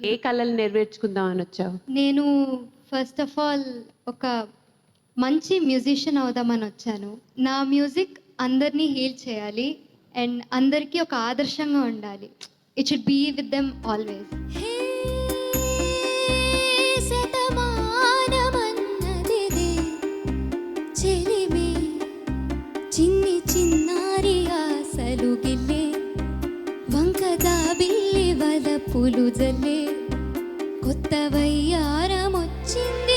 ఏ కళలు నెరవేర్చుకుందాం అని వచ్చావు? నేను ఫస్ట్ ఆఫ్ ఆల్ ఒక మంచి మ్యూజిషియన్ అవుదామని వచ్చాను. నా మ్యూజిక్ అందరినీ హీల్ చేయాలి అండ్ అందరికీ ఒక ఆదర్శంగా ఉండాలి. It should be with them always. చిన్ని చిన్నారి ఆశలు గిల్లే వంకదా బిల్లి వలపులు జల్లే కొత్త వయ్యారం వచ్చింది